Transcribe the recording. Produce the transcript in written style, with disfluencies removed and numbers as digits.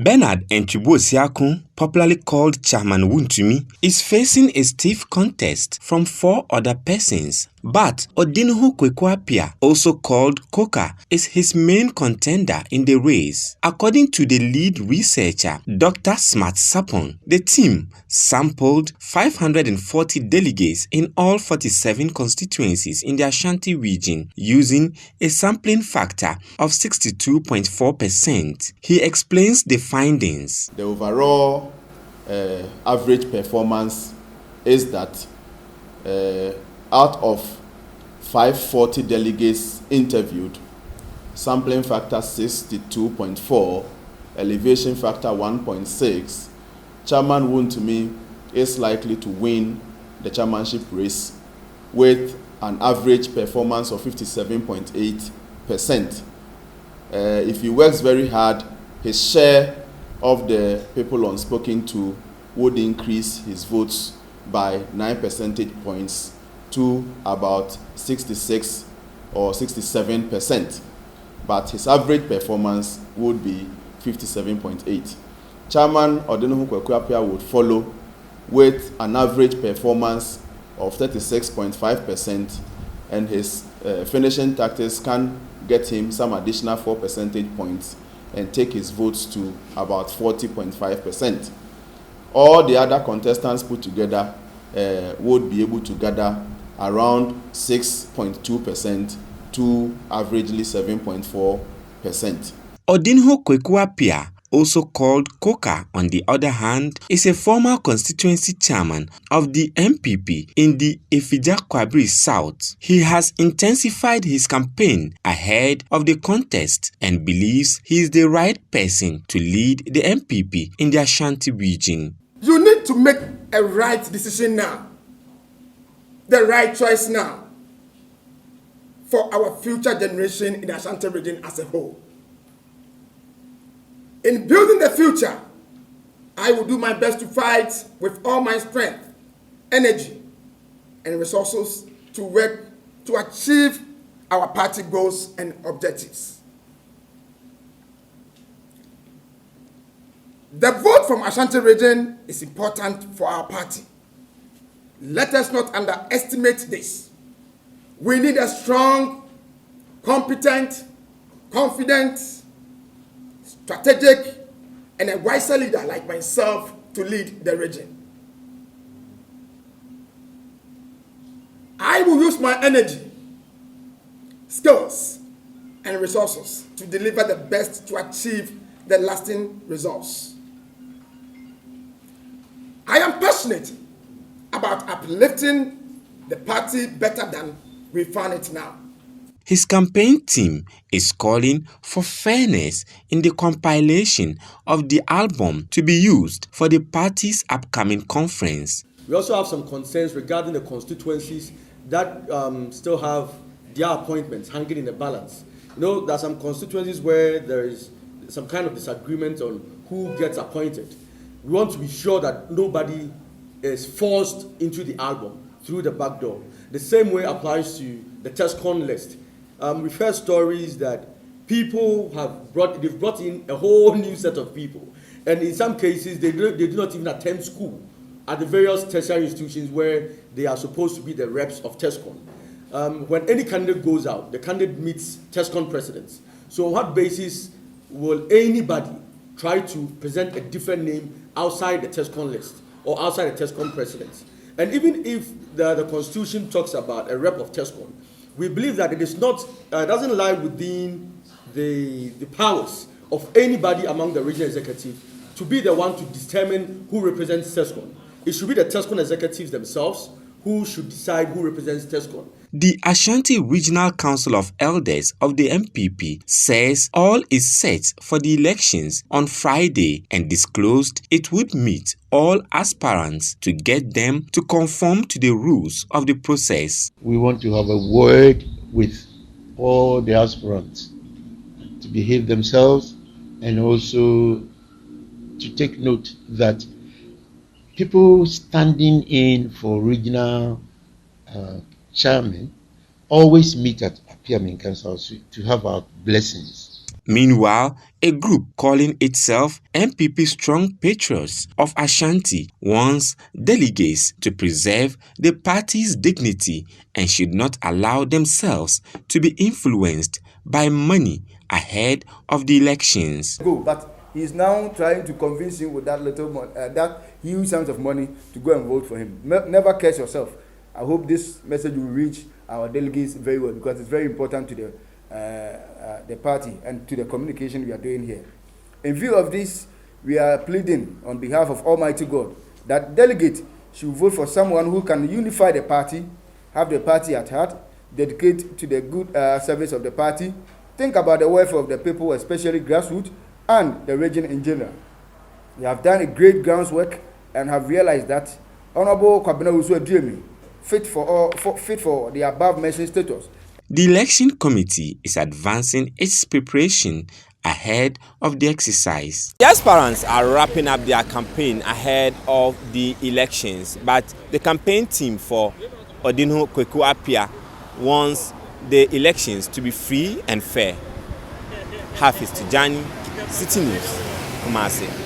Bernard Enchibo-Siakun, popularly called Chairman Wontumi, is facing a stiff contest from 4 other persons. But Odeneho Kwekuapia, also called Coca, is his main contender in the race. According to the lead researcher, Dr. Smart Sapon, the team sampled 540 delegates in all 47 constituencies in the Ashanti region using a sampling factor of 62.4%. He explains the findings. The overall average performance is that out of 540 delegates interviewed, sampling factor 62.4, elevation factor 1.6, Chairman Wontumi is likely to win the chairmanship race with an average performance of 57.8%. If he works very hard, his share of the people unspoken to would increase his votes by 9 percentage points to about 66 or 67%. But his average performance would be 57.8. Chairman Odeneho Kwekuapia would follow with an average performance of 36.5%, and his finishing tactics can get him some additional 4 percentage points and take his votes to about 40.5%. All the other contestants put together would be able to gather around 6.2% to averagely 7.4%. Odeneho Kwekuapia, also called Coca, on the other hand, is a former constituency chairman of the NPP in the Efija-Kwabri South. He has intensified his campaign ahead of the contest and believes he is the right person to lead the NPP in the Ashanti region. You need to make a right decision now, the right choice now, for our future generation in the Ashanti region as a whole. In building the future, I will do my best to fight with all my strength, energy, and resources to work to achieve our party goals and objectives. The vote from Ashanti region is important for our party. Let us not underestimate this. We need a strong, competent, confident, strategic, and a wiser leader like myself to lead the region. I will use my energy, skills, and resources to deliver the best to achieve the lasting results. I am passionate about uplifting the party better than we found it now. His campaign team is calling for fairness in the compilation of the album to be used for the party's upcoming conference. We also have some concerns regarding the constituencies that still have their appointments hanging in the balance. You know, there are some constituencies where there is some kind of disagreement on who gets appointed. We want to be sure that nobody is forced into the album through the back door. The same way applies to the TESCON list. We've heard stories that people have brought in a whole new set of people, and in some cases they do not even attend school at the various tertiary institutions where they are supposed to be the reps of TESCON. When any candidate goes out, the candidate meets TESCON presidents. So on what basis will anybody try to present a different name outside the TESCON list or outside the TESCON presidents? And even if the Constitution talks about a rep of TESCON, we believe that it is not, doesn't lie within the powers of anybody among the regional executive to be the one to determine who represents TESCON. It should be the TESCON executives themselves who should decide who represents TESCON. The Ashanti Regional Council of Elders of the NPP says all is set for the elections on Friday and disclosed it would meet all aspirants to get them to conform to the rules of the process. We want to have a word with all the aspirants to behave themselves and also to take note that people standing in for regional chairman always meet at Apiamin Council to have our blessings. Meanwhile, a group calling itself NPP Strong Patriots of Ashanti wants delegates to preserve the party's dignity and should not allow themselves to be influenced by money ahead of the elections. But he's now trying to convince you with that little that huge amount of money to go and vote for him. Never curse yourself. I hope this message will reach our delegates very well, because it's very important to the party and to the communication we are doing here. In view of this, we are pleading on behalf of Almighty God that delegates should vote for someone who can unify the party, have the party at heart, dedicate to the good service of the party, think about the welfare of the people, especially grassroots, and the region in general. We have done a great groundwork and have realized that Honorable Kwabena Usu fit for the above mentioned status. The election committee is advancing its preparation ahead of the exercise. The aspirants are wrapping up their campaign ahead of the elections, but the campaign team for Odeneho Kweku Appiah wants the elections to be free and fair. Hafiz Tijani, City News, Kumasi.